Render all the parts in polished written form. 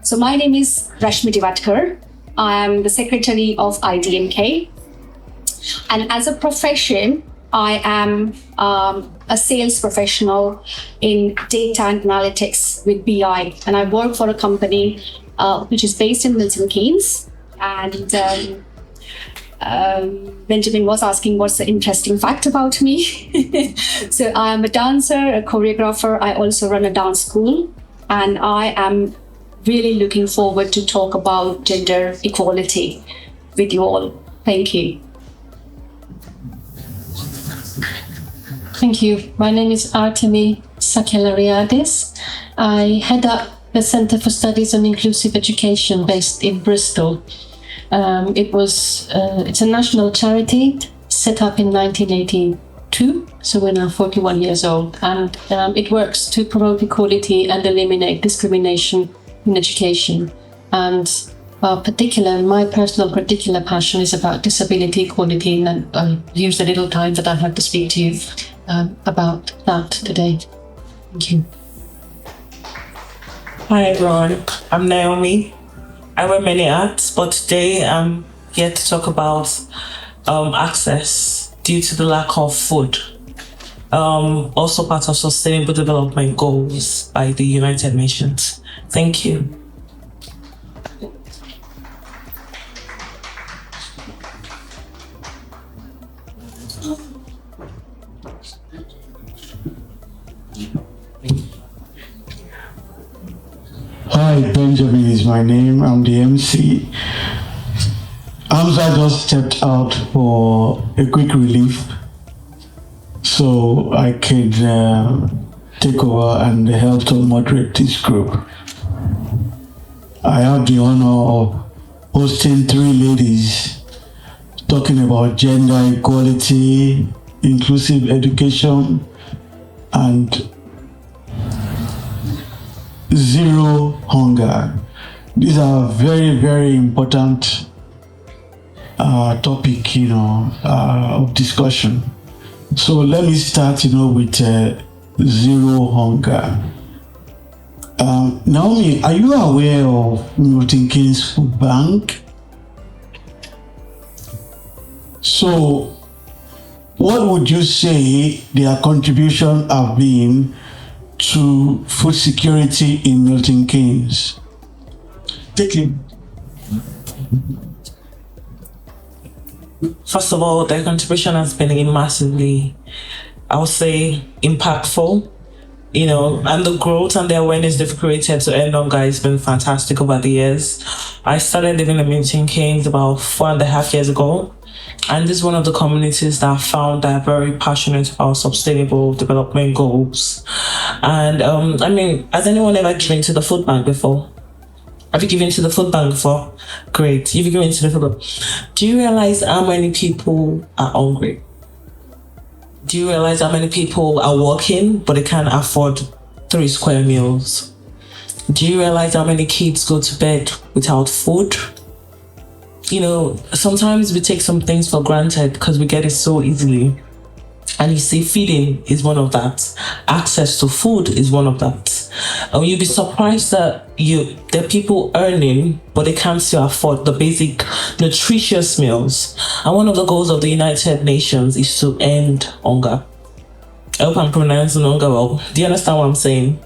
So my name is Rashmi Divatkar. I am the secretary of IDMK. And as a profession, I am a sales professional in data and analytics with BI. And I work for a company which is based in Milton Keynes. And Benjamin was asking what's the interesting fact about me. So I am a dancer, a choreographer. I also run a dance school. And I am really looking forward to talk about gender equality with you all. Thank you. Thank you. My name is Artemi Sakellariadis. I head up the Centre for Studies on Inclusive Education based in Bristol. It's a national charity set up in 1982, so we're now 41 years old, and it works to promote equality and eliminate discrimination in education. And my personal particular passion is about disability equality, and I'll use the little time that I have to speak to you about that today. Thank you. Hi everyone, I'm Naomi. I wear many hats, but today I'm here to talk about access due to the lack of food. Also part of Sustainable Development Goals by the United Nations. Thank you. Hi, Benjamin is my name. I'm the MC. Hamza just stepped out for a quick relief, so I could take over and help to moderate this group. I have the honor of hosting three ladies talking about gender equality, inclusive education, and zero hunger. These are very, very important topic, of discussion. So let me start, with zero hunger. Naomi, are you aware of Milton Keynes Food Bank? So, what would you say their contribution have been to food security in Milton Keynes? Take it. First of all, their contribution has been massively, I would say, impactful. And the growth and the awareness they've created to end hunger has been fantastic over the years. I started living in Milton Keynes about 4.5 years ago. And this is one of the communities that I found that are very passionate about sustainable development goals. And has anyone ever given to the food bank before? Have you given to the food bank before? Great, you've given to the food bank. Do you realize how many people are hungry? Do you realize how many people are working but they can't afford 3 square meals? Do you realize how many kids go to bed without food? Sometimes we take some things for granted because we get it so easily. And you see, feeding is one of that. Access to food is one of that. And you'll be surprised that there are people earning, but they can't still afford the basic nutritious meals. And one of the goals of the United Nations is to end hunger. I hope I'm pronouncing hunger well. Do you understand what I'm saying?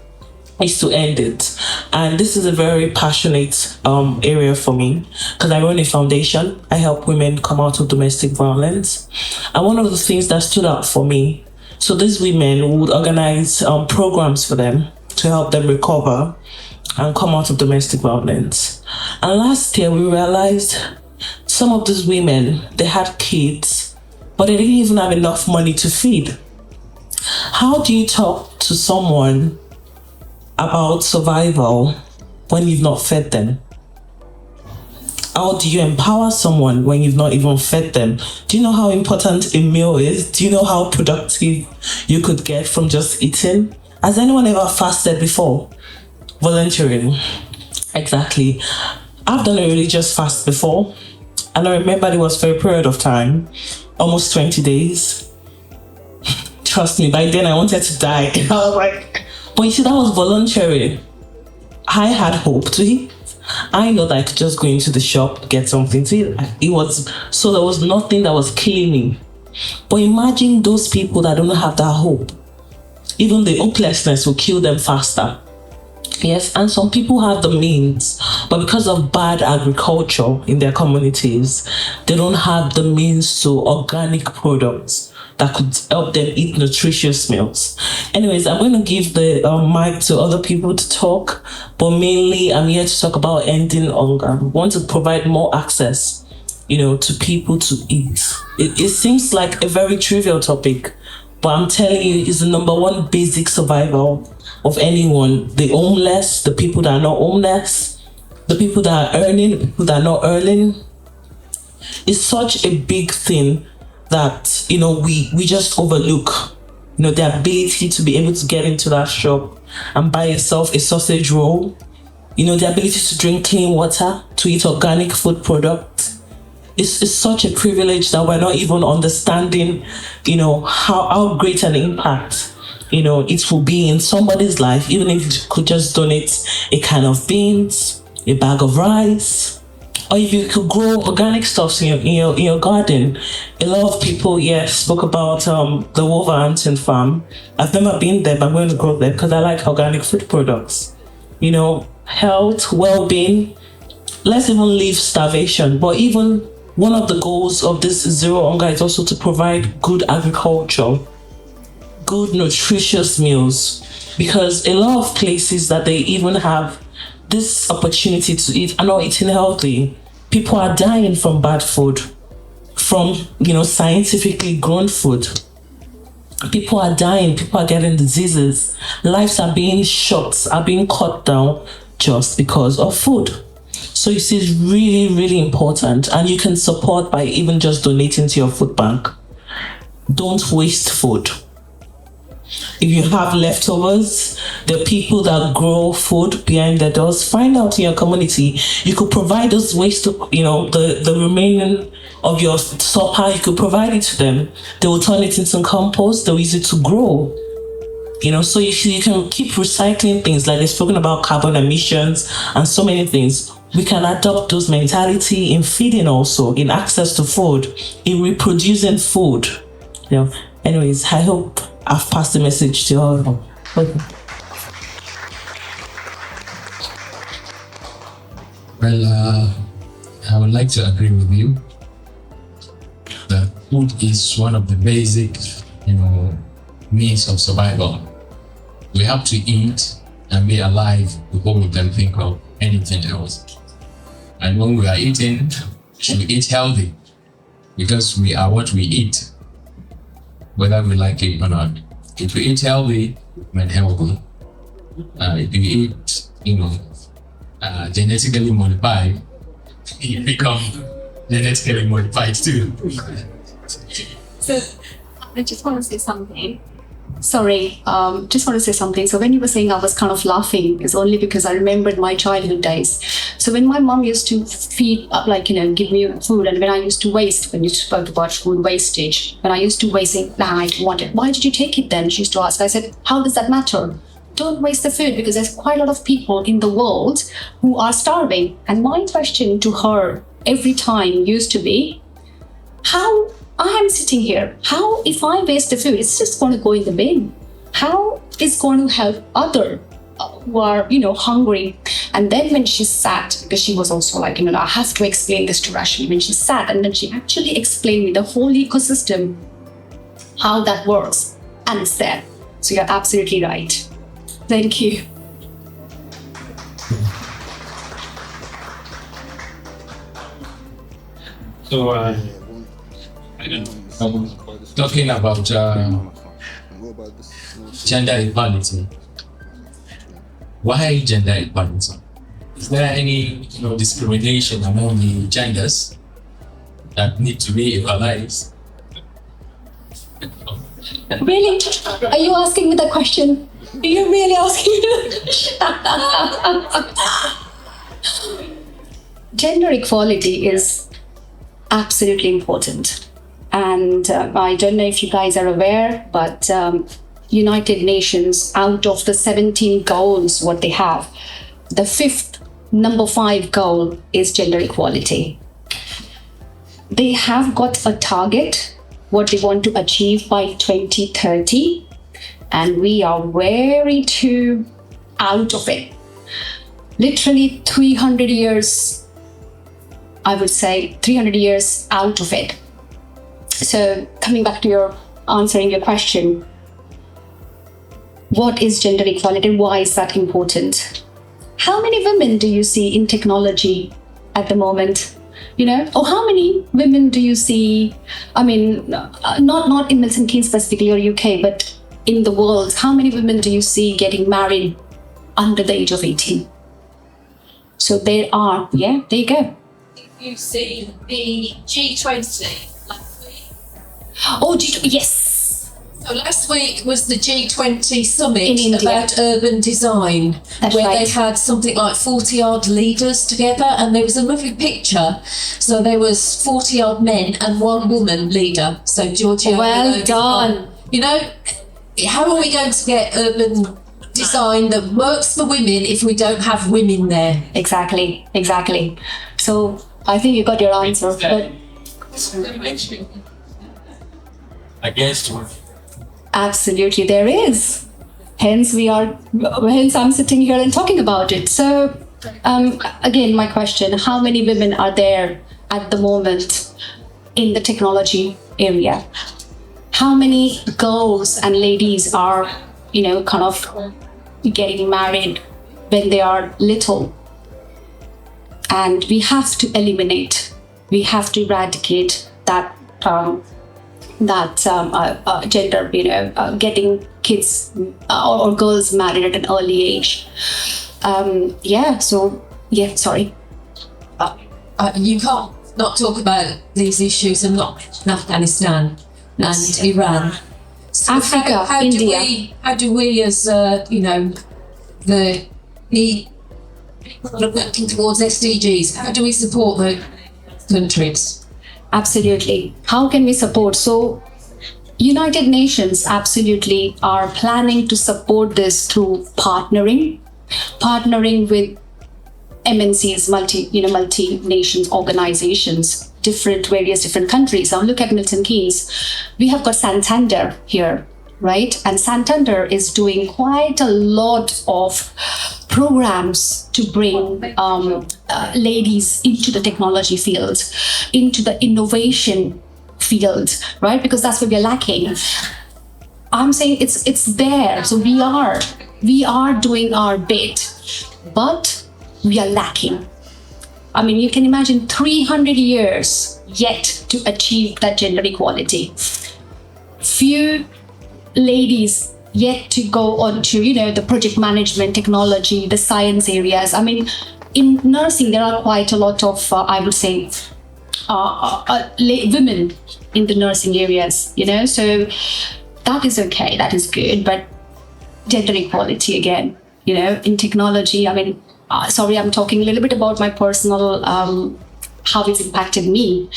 Is to end it. And this is a very passionate area for me because I run a foundation. I help women come out of domestic violence. And one of the things that stood out for me, so these women would organize programs for them to help them recover and come out of domestic violence. And last year we realized some of these women, they had kids, but they didn't even have enough money to feed. How do you talk to someone about survival when you've not fed them? How do you empower someone when you've not even fed them? Do you know how important a meal is? Do you know how productive you could get from just eating? Has anyone ever fasted before? Volunteering. Exactly. I've done a religious fast before, and I remember it was for a period of time, almost 20 days. Trust me, by then I wanted to die. I was like, but you see, that was voluntary. I had hope to eat. I know that I could just go into the shop, get something to eat. There was nothing that was killing me. But imagine those people that don't have that hope. Even the hopelessness will kill them faster. Yes, and some people have the means, but because of bad agriculture in their communities, they don't have the means to organic products that could help them eat nutritious meals. Anyways, I'm going to give the mic to other people to talk, but mainly I'm here to talk about ending hunger. I want to provide more access, to people to eat. It seems like a very trivial topic, but I'm telling you, it's the number one basic survival of anyone. The homeless, the people that are not homeless, the people that are earning, the people that are not earning. It's such a big thing that, we just overlook, the ability to be able to get into that shop and buy yourself a sausage roll, the ability to drink clean water, to eat organic food products. It's such a privilege that we're not even understanding, how great an impact, it will be in somebody's life, even if you could just donate a can of beans, a bag of rice, or if you could grow organic stuff in your garden. A lot of people, spoke about the Wolverhampton farm. I've never been there, but I'm going to go there because I like organic food products. Health, well-being. Let's even leave starvation. But even one of the goals of this Zero Hunger is also to provide good agriculture, good nutritious meals, because a lot of places that they even have this opportunity to eat are not eating healthy. People are dying from bad food, from scientifically grown food. People are dying, people are getting diseases, lives are being shot, are being cut down just because of food. So you see, it's really, really important, and you can support by even just donating to your food bank. Don't waste food. If you have leftovers, the people that grow food behind their doors, find out in your community. You could provide those waste, the remaining of your supper, you could provide it to them. They will turn it into compost, they'll use it to grow. So you can keep recycling things, like they've spoken about carbon emissions and so many things. We can adopt those mentality in feeding also, in access to food, in reproducing food. Anyways, I hope I've passed the message to all of them. Okay. Well, I would like to agree with you that food is one of the basic, means of survival. We have to eat and be alive before we can think of anything else. And when we are eating, we should eat healthy, because we are what we eat, whether we like it or not. If we eat healthy, we're healthy. If you eat, genetically modified, you become genetically modified too. So I just want to say something. Sorry, just want to say something. So when you were saying I was kind of laughing, it's only because I remembered my childhood days. So when my mom used to feed, give me food, and when I used to waste, when you spoke about food wastage, when I used to waste it, I wanted, why did you take it then? She used to ask. I said, how does that matter? Don't waste the food, because there's quite a lot of people in the world who are starving. And my question to her every time used to be, how I am sitting here, how if I waste the food, it's just going to go in the bin. How is going to help other who are, hungry? And then when she sat, because she was also like, I have to explain this to Rashmi. When she sat, and then she actually explained me the whole ecosystem, how that works. And it's there. So you're absolutely right. Thank you. So, talking about gender equality. Why gender equality? Is there any discrimination among the genders that need to be equalized? Really? Are you asking me that question? Are you really asking me that question? Gender equality is absolutely important. And I don't know if you guys are aware, but United Nations, out of the 17 goals what they have, the 5th number 5 goal is gender equality. They have got a target, what they want to achieve by 2030, and we are very too out of it. Literally 300 years, I would say 300 years out of it. So coming back to your answering your question, what is gender equality? Why is that important? How many women do you see in technology at the moment? Or how many women do you see? I mean, not in Milton Keynes specifically or UK, but in the world, how many women do you see getting married under the age of 18? So there you go. You see the G20 last week. Oh, yes. So last week was the G20 summit In India. about urban design, That's where right. they had something like 40 odd leaders together, and there was a lovely picture. So there was 40 odd men and 1 woman leader. So Georgia. Well done. How are we going to get urban design that works for women if we don't have women there? Exactly. So I think you got your answer. But Against absolutely, there is. Hence I'm sitting here and talking about it. So again, my question, how many women are there at the moment in the technology area? How many girls and ladies are, kind of getting married when they are little? And we have to eradicate that gender, getting kids or girls married at an early age. Sorry. You can't not talk about these issues and not Afghanistan and Iran. So Africa, how India. How do we as, the people that are working towards SDGs, how do we support the countries? Absolutely. How can we support? So United Nations absolutely are planning to support this through partnering with MNCs, multi-nations organizations, various different countries. Now look at Milton Keynes. We have got Santander here, right? And Santander is doing quite a lot of programs to bring ladies into the technology field, into the innovation field, right? Because that's what we're lacking. I'm saying it's there. So we are doing our bit, but we are lacking. I mean, you can imagine 300 years yet to achieve that gender equality. Few ladies yet to go on to, the project management, technology, the science areas. I mean, in nursing, there are quite a lot of, I would say, women in the nursing areas, so that is okay, that is good. But gender equality again, in technology, I mean, sorry, I'm talking a little bit about my personal, how it's impacted me.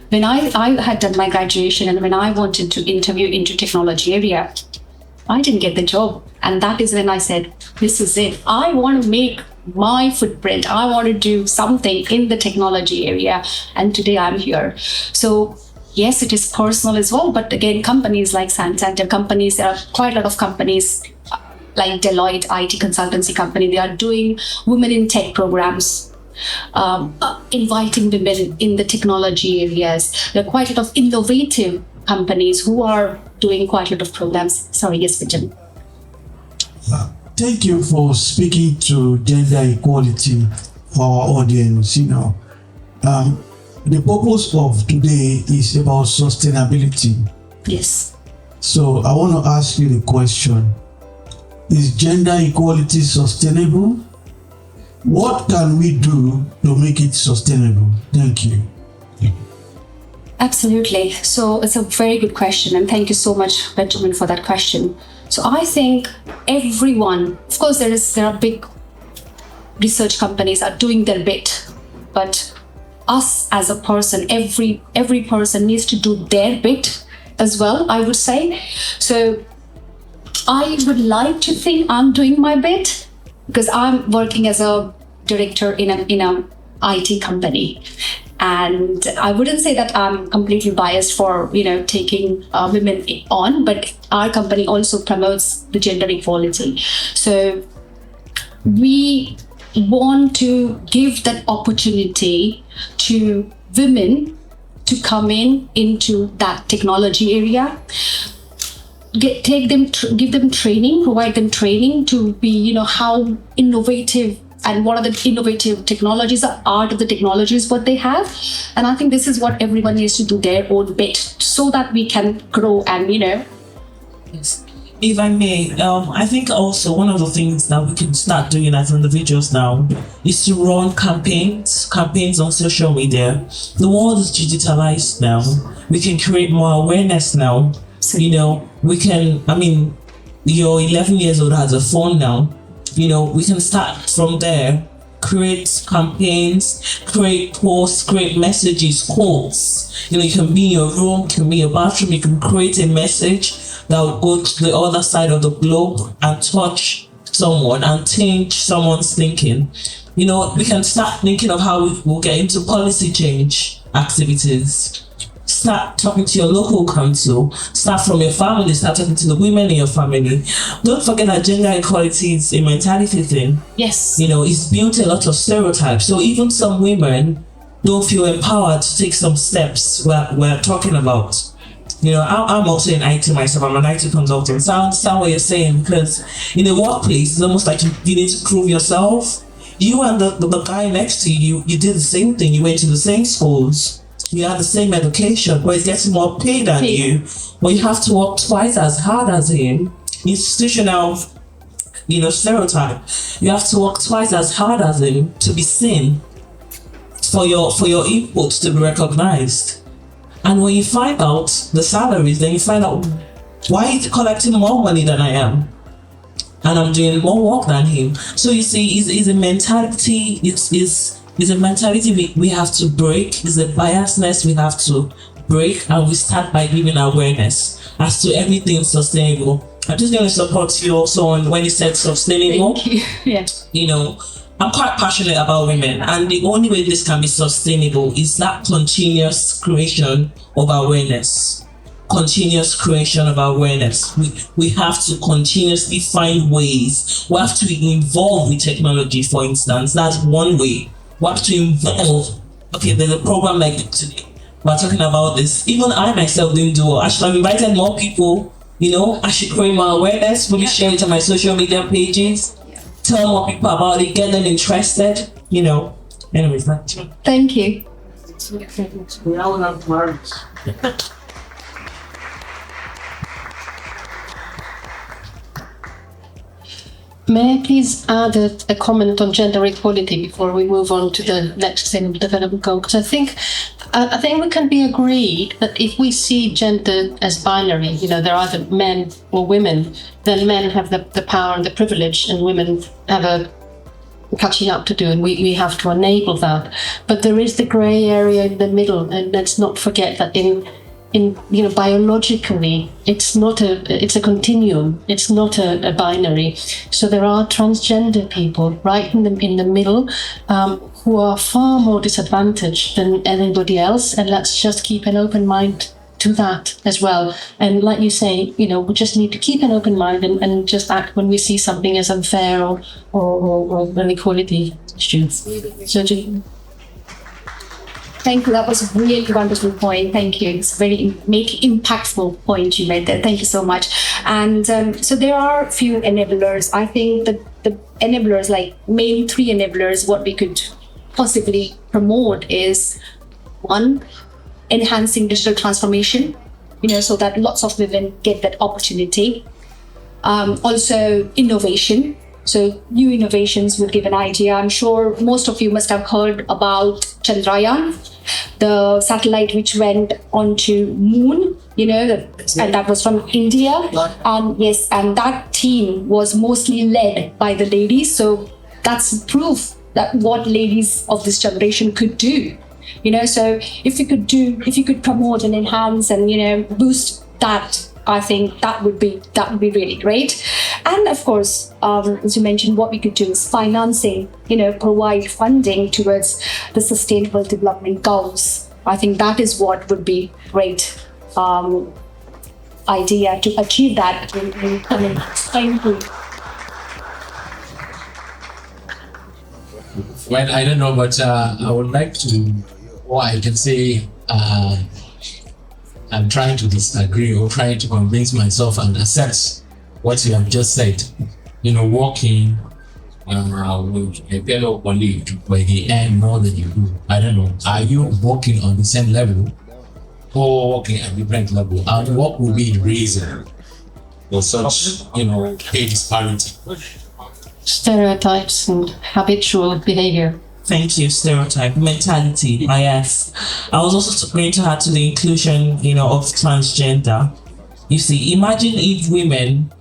When I had done my graduation and when I wanted to interview into technology area, I didn't get the job. And that is when I said, this is it. I want to make my footprint. I want to do something in the technology area. And today I'm here. So yes, it is personal as well. But again, companies like Santander, there are quite a lot of companies like Deloitte, IT consultancy company, they are doing women in tech programs, inviting women in the technology areas. There are quite a lot of innovative companies who are doing quite a lot of programs. Sorry, yes, Vijay. Thank you for speaking to gender equality for our audience. The purpose of today is about sustainability. Yes. So I want to ask you the question, is gender equality sustainable? What can we do to make it sustainable? Thank you. Absolutely. So it's a very good question. And thank you so much, Benjamin, for that question. So I think everyone, of course, there are big research companies are doing their bit, but us as a person, every person needs to do their bit as well, I would say. So I would like to think I'm doing my bit because I'm working as a director in a IT company. And I wouldn't say that I'm completely biased for, taking women on, but our company also promotes the gender equality. So we want to give that opportunity to women to come into that technology area. Give them training, provide them training to be, how innovative and what are the innovative technologies, the art of the technologies, what they have. And I think this is what everyone needs to do their own bit so that we can grow and, Yes. If I may, I think also one of the things that we can start doing as individuals now is to run campaigns on social media. The world is digitalized now. We can create more awareness now. We can, you're 11 years old, has a phone now. We can start from there, create campaigns, create posts, create messages, quotes. You can be in your room, can be in your bathroom, you can create a message that will go to the other side of the globe and touch someone and change someone's thinking. We can start thinking of how we will get into policy change activities. Start talking to your local council. Start from your family. Start talking to the women in your family. Don't forget that gender equality is a mentality thing. yes. It's built a lot of stereotypes. So even some women don't feel empowered to take some steps we're talking about. I'm also in IT myself. I'm an IT consultant. So I understand what you're saying, because in a workplace, it's almost like you need to prove yourself. You and the guy next to you did the same thing. You went to the same schools. You have the same education, but he's getting more paid than you. But you have to work twice as hard as him. Institutional, stereotype. You have to work twice as hard as him to be seen, for your input to be recognized. And when you find out the salaries, then you find out why he's collecting more money than I am, and I'm doing more work than him. So you see, it's a mentality. It's a mentality we have to break. It's a biasness we have to break, and we start by giving awareness as to everything sustainable. I'm just going to support you also on when you said sustainable. Thank you. Yeah. I'm quite passionate about women, and the only way this can be sustainable is that continuous creation of awareness. We have to continuously find ways. We have to be involved with technology, for instance. That's one way. We have to involve. Okay, there's a program like today. We're talking about this. Even I myself didn't do it. I should have invited more people. I should create more awareness, really share it on my social media pages, tell more people about it, get them interested. Anyways, that's it. Thank you. We all have words. May I please add a comment on gender equality before we move on to the next Sustainable Development Goal? Because I think we can be agreed that if we see gender as binary, they're either men or women, then men have the power and the privilege, and women have a catching up to do, and we have to enable that. But there is the grey area in the middle, and let's not forget that in biologically, it's a continuum. It's not a binary. So there are transgender people right in the middle who are far more disadvantaged than anybody else. And let's just keep an open mind to that as well. And like you say, we just need to keep an open mind and just act when we see something as unfair or an equality issue. So Thank you. That was a really wonderful point. Thank you. It's a very impactful point you made there. Thank you so much. And so there are a few enablers. I think that the enablers, like main 3 enablers, what we could possibly promote is, 1, enhancing digital transformation, so that lots of women get that opportunity. Also innovation. So new innovations would give an idea. I'm sure most of you must have heard about Chandrayaan, the satellite which went onto moon, and that was from India. And yes, and that team was mostly led by the ladies. So that's proof that what ladies of this generation could do. So if you could promote and enhance and boost that, I think that would be really great. And of course, as you mentioned, what we could do is financing, provide funding towards the sustainable development goals. I think that is what would be great idea to achieve that in coming time. Well, I don't know, but I would like to, or I can say, I'm trying to disagree or trying to convince myself and accept what you have just said. Working with a fellow colleague where they earn more than you do. I don't know. Are you working on the same level or working at different level? And what will be the reason for such, pay disparity? Stereotypes and habitual behavior. Thank you. Stereotype mentality. Yes. I was also going to add to the inclusion, of transgender. You see, imagine if women,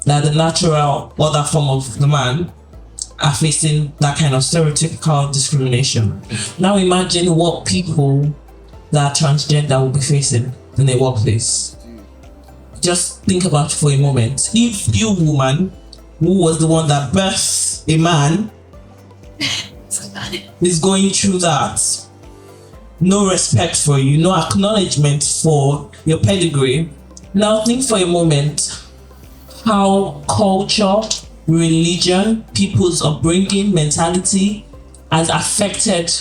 that the natural other form of the man, are facing that kind of stereotypical discrimination. Now imagine what people that are transgender will be facing in the workplace. Just think about it for a moment. If you, woman, who was the one that birthed a man, is going through that, no respect for you, no acknowledgement for your pedigree. Now think for a moment how culture, religion, people's upbringing, mentality has affected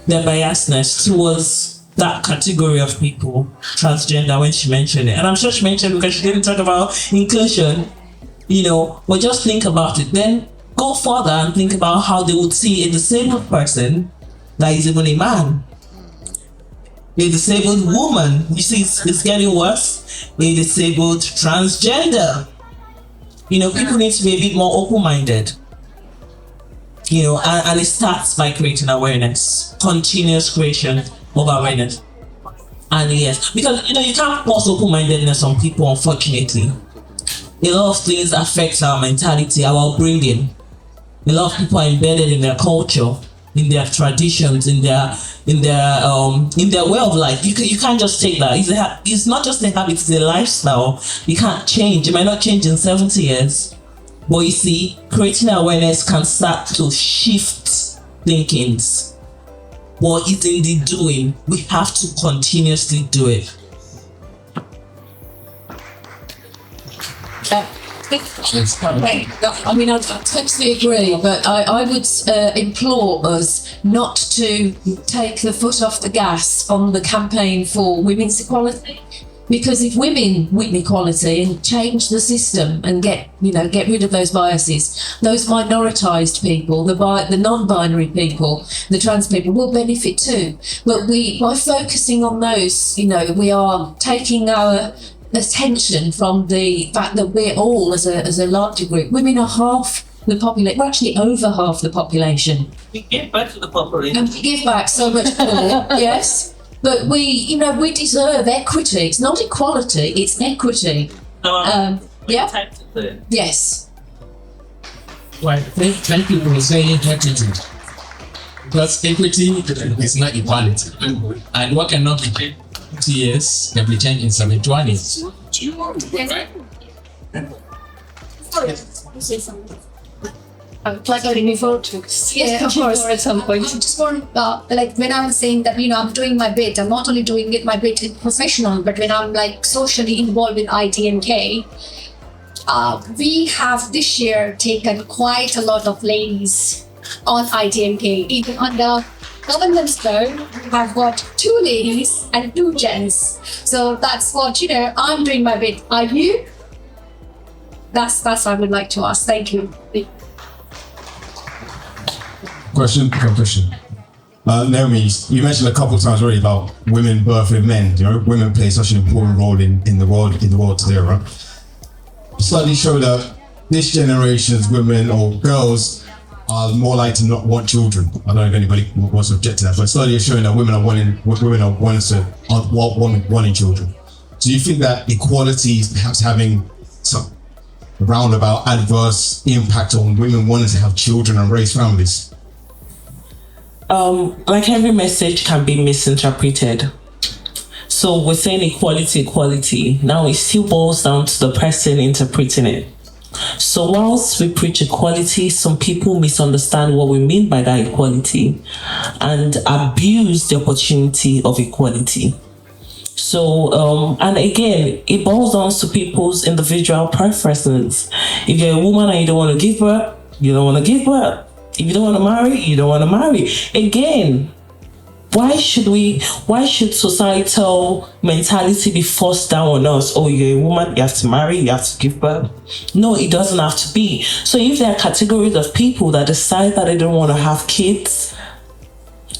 their biasness towards that category of people, transgender, when she mentioned it. And I'm sure she mentioned it because she didn't talk about inclusion, but just think about it. Then go further and think about how they would see a disabled person that is even a man. A disabled woman, you see, it's getting worse. A disabled transgender. People need to be a bit more open-minded. And it starts by creating awareness, continuous creation of awareness. And yes, because you can't force open-mindedness on people, unfortunately. A lot of things affect our mentality, our upbringing. A lot of people are embedded in their culture, in their traditions, in their way of life. You can't just take that. It's not just a habit, it's a lifestyle. You can't change. It might not change in 70 years. But you see, creating awareness can start to shift thinkings. But it's in the doing. We have to continuously do it. I mean, I totally agree, but I would implore us not to take the foot off the gas on the campaign for women's equality. Because if women win equality and change the system and get rid of those biases, those minoritized people, the non-binary people, the trans people will benefit too. But by focusing on those, we are taking our attention from the fact that we're all, as a larger group, women are half the population. We're actually over half the population. We give back to the population. And we give back so much more, yes. But we deserve equity. It's not equality, it's equity. Yeah. Yes. Well, thank you for saying equity. Because equity is not equality. And what cannot be 2 years can be changed in 71 years. Like a renewal to Yes, of course. at some point. I just want, like when I'm saying that, I'm doing my bit, I'm not only doing my bit in professional, but when I'm like socially involved in IDMK, we have this year taken quite a lot of ladies on IDMK. Even under governance code, we have got 2 ladies and 2 gents. So that's what, I'm doing my bit. Are you? That's what I would like to ask. Thank you. Question. Naomi, you mentioned a couple of times already about women birthing men. Women play such an important role in the world today, right? Studies show that this generation's women or girls are more likely to not want children. I don't know if anybody wants to object to that, but studies are showing that women are wanting children. Do you think that equality is perhaps having some roundabout adverse impact on women wanting to have children and raise families? Like every message can be misinterpreted. So we're saying equality. Now it still boils down to the person interpreting it. So whilst we preach equality, some people misunderstand what we mean by that equality and abuse the opportunity of equality. So, and again, it boils down to people's individual preferences. If you're a woman and you don't want to give birth, you don't want to give birth. If you don't want to marry, you don't want to marry. Again, why should societal mentality be forced down on us? Oh, you're a woman, you have to marry, you have to give birth. No, it doesn't have to be. So if there are categories of people that decide that they don't want to have kids,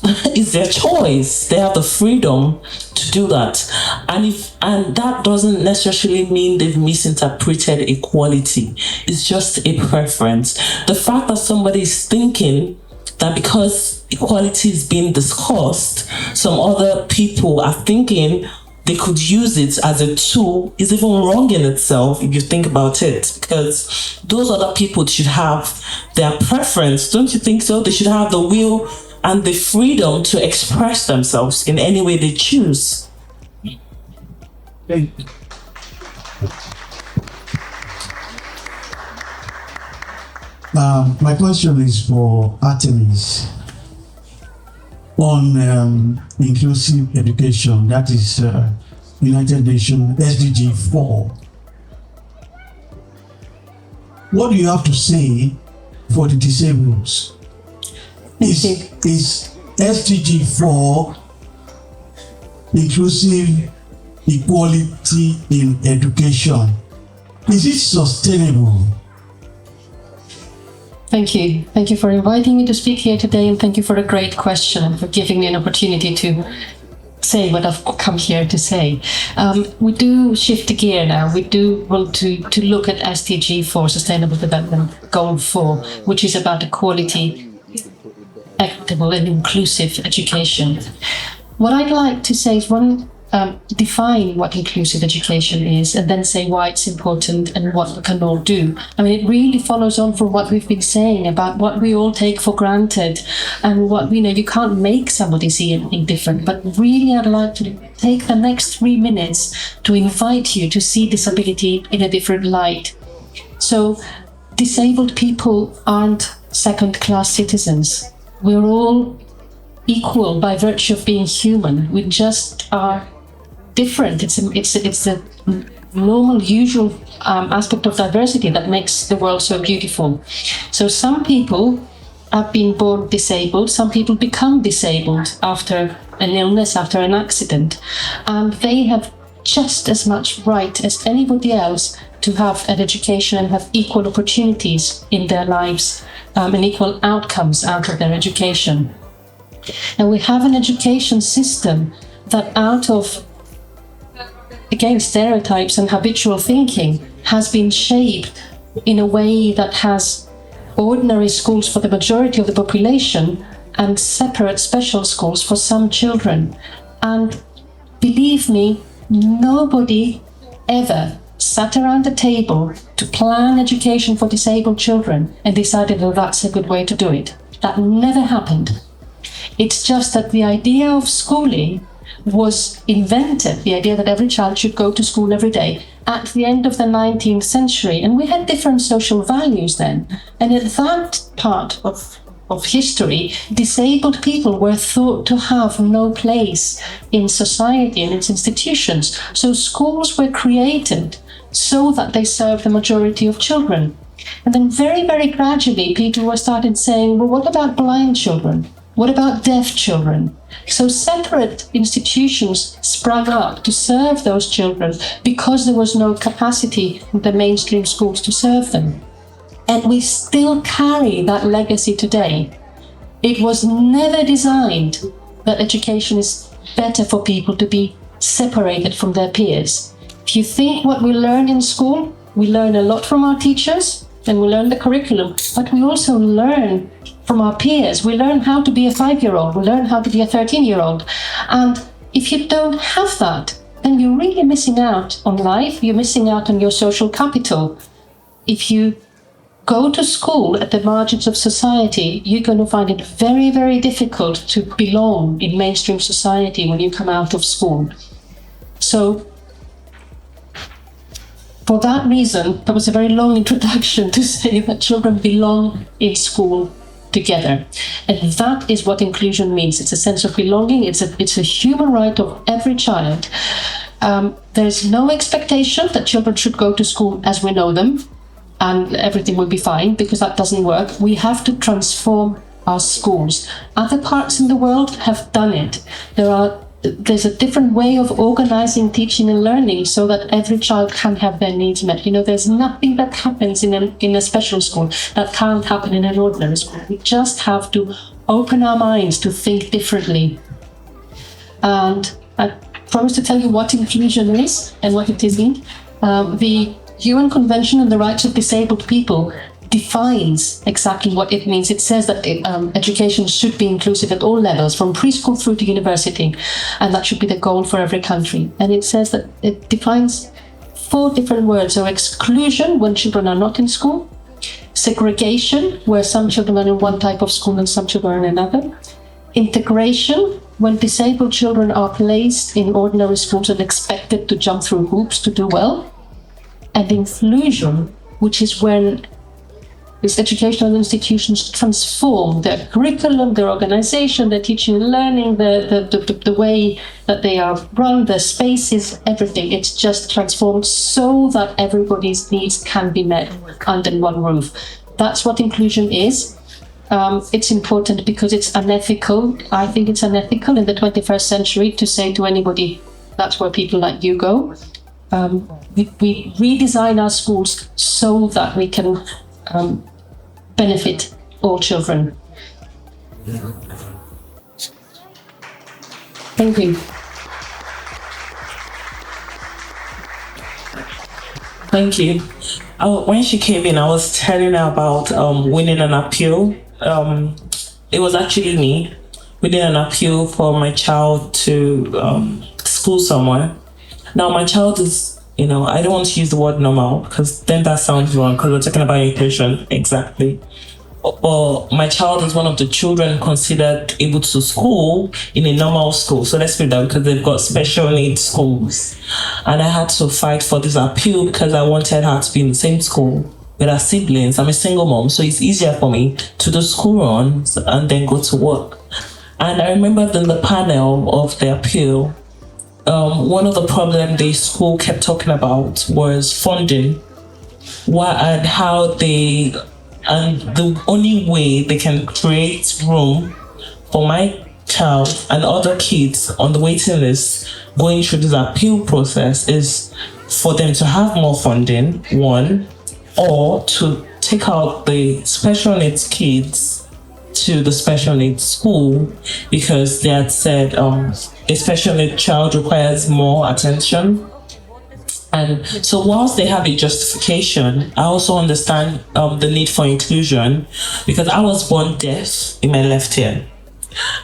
it's their choice. They have the freedom to do that. And that doesn't necessarily mean they've misinterpreted equality. It's just a preference. The fact that somebody is thinking that because equality is being discussed, some other people are thinking they could use it as a tool is even wrong in itself if you think about it, because those other people should have their preference. Don't you think so? They should have the will and the freedom to express themselves in any way they choose. My question is for Artemis on inclusive education, that is United Nations SDG 4. What do you have to say for the disabled? Is SDG 4 inclusive equality in education? Is it sustainable? Thank you. Thank you for inviting me to speak here today, and thank you for a great question and for giving me an opportunity to say what I've come here to say. We do shift the gear now. We do want to look at SDG 4, Sustainable Development Goal 4, which is about equality, equitable and inclusive education. What I'd like to say is define what inclusive education is, and then say why it's important and what we can all do. I mean, it really follows on from what we've been saying about what we all take for granted and what, you can't make somebody see anything different. But really, I'd like to take the next 3 minutes to invite you to see disability in a different light. So, disabled people aren't second-class citizens. We're all equal by virtue of being human. We just are different. It's the normal, usual aspect of diversity that makes the world so beautiful. So some people have been born disabled. Some people become disabled after an illness, after an accident, and they have just as much right as anybody else to have an education and have equal opportunities in their lives and equal outcomes out of their education. And we have an education system that, out of, again, stereotypes and habitual thinking, has been shaped in a way that has ordinary schools for the majority of the population and separate special schools for some children. And believe me, nobody ever sat around a table to plan education for disabled children and decided that that's a good way to do it. That never happened. It's just that the idea of schooling was invented, the idea that every child should go to school every day, at the end of the 19th century. And we had different social values then. And at that part of history, disabled people were thought to have no place in society and its institutions. So schools were created so that they served the majority of children. And then very, very gradually, people were started saying, well, what about blind children? What about deaf children? So separate institutions sprung up to serve those children because there was no capacity in the mainstream schools to serve them. And we still carry that legacy today. It was never designed that education is better for people to be separated from their peers. If you think what we learn in school, we learn a lot from our teachers and we learn the curriculum, but we also learn from our peers. We learn how to be a 5-year-old, we learn how to be a 13-year-old. And if you don't have that, then you're really missing out on life, you're missing out on your social capital. If you go to school at the margins of society, you're going to find it very, very difficult to belong in mainstream society when you come out of school. So for that reason, that was a very long introduction to say that children belong in school together. And that is what inclusion means. It's a sense of belonging. It's a human right of every child. There's no expectation that children should go to school as we know them and everything will be fine, because that doesn't work. We have to transform our schools. Other parts in the world have done it. There's a different way of organizing teaching and learning so that every child can have their needs met. There's nothing that happens in a special school that can't happen in an ordinary school. We just have to open our minds to think differently. And I promise to tell you what inclusion is and what it isn't. The UN Convention on the Rights of Disabled People defines exactly what it means. It says that education should be inclusive at all levels, from preschool through to university, and that should be the goal for every country. And it says that it defines 4 different words. So exclusion, when children are not in school; segregation, where some children are in one type of school and some children are in another; integration, when disabled children are placed in ordinary schools and expected to jump through hoops to do well; and inclusion, which is when these educational institutions transform their curriculum, their organization, their teaching and learning, the way that they are run, their spaces, everything. It's just transformed so that everybody's needs can be met under one roof. That's what inclusion is. It's important because it's unethical. I think it's unethical in the 21st century to say to anybody, that's where people like you go. We redesign our schools so that we can benefit all children. Thank you. Thank you. When she came in, I was telling her about winning an appeal. It was actually me winning an appeal for my child to school somewhere. Now, my child is, I don't want to use the word normal because then that sounds wrong because we're talking about inclusion. Exactly. Or my child is one of the children considered able to school in a normal school. So let's put that, because they've got special needs schools. And I had to fight for this appeal because I wanted her to be in the same school with her siblings. I'm a single mom, so it's easier for me to do school runs and then go to work. And I remember in the panel of the appeal, one of the problems the school kept talking about was funding. And how the only way they can create room for my child and other kids on the waiting list going through this appeal process is for them to have more funding, one, or to take out the special needs kids to the special needs school, because they had said a special needs child requires more attention. And so whilst they have a justification, I also understand the need for inclusion, because I was born deaf in my left ear.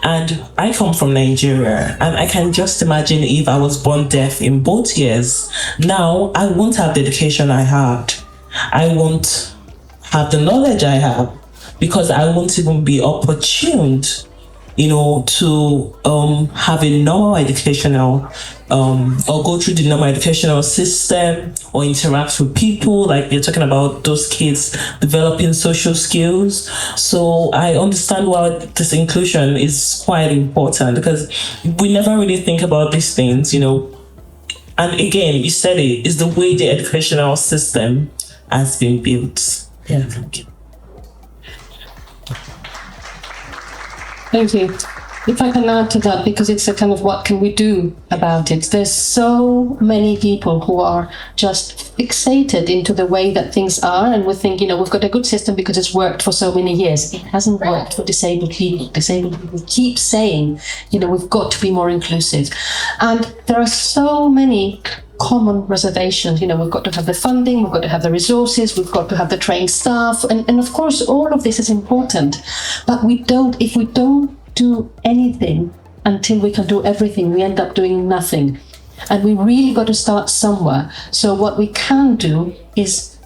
And I come from Nigeria, and I can just imagine if I was born deaf in both ears. Now, I won't have the education I had. I won't have the knowledge I have, because I won't even be opportuned, to have a normal educational, or go through the normal educational system, or interact with people, like you're talking about those kids developing social skills. So I understand why this inclusion is quite important, because we never really think about these things, And again, you said it's the way the educational system has been built. Yeah, thank you. Thank you. If I can add to that, because it's a kind of what can we do about it? There's so many people who are just fixated into the way that things are, and we think, we've got a good system because it's worked for so many years. It hasn't worked for disabled people. Disabled people keep saying, we've got to be more inclusive. And there are so many common reservations. We've got to have the funding, we've got to have the resources, we've got to have the trained staff, and of course all of this is important. But if we don't do anything until we can do everything, we end up doing nothing. And we really got to start somewhere. So what we can do is,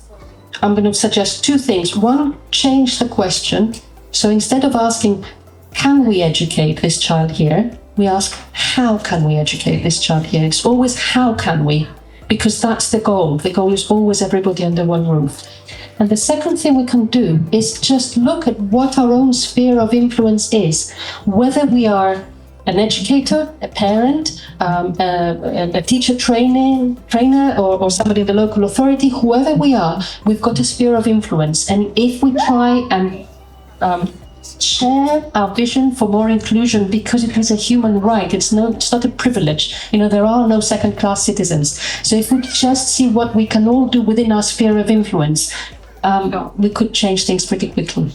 I'm going to suggest 2 things. One, change the question. So instead of asking, can we educate this child here? we ask, how can we educate this child here? It's always how can we, because that's the goal. The goal is always everybody under one roof. And the second thing we can do is just look at what our own sphere of influence is, whether we are an educator, a parent, a teacher trainer, or somebody in the local authority, whoever we are, we've got a sphere of influence. And if we try and share our vision for more inclusion, because it is a human right, it's not a privilege. There are no second-class citizens. So if we just see what we can all do within our sphere of influence, we could change things pretty quickly.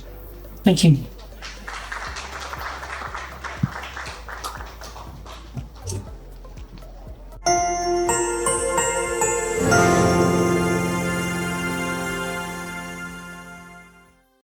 Thank you.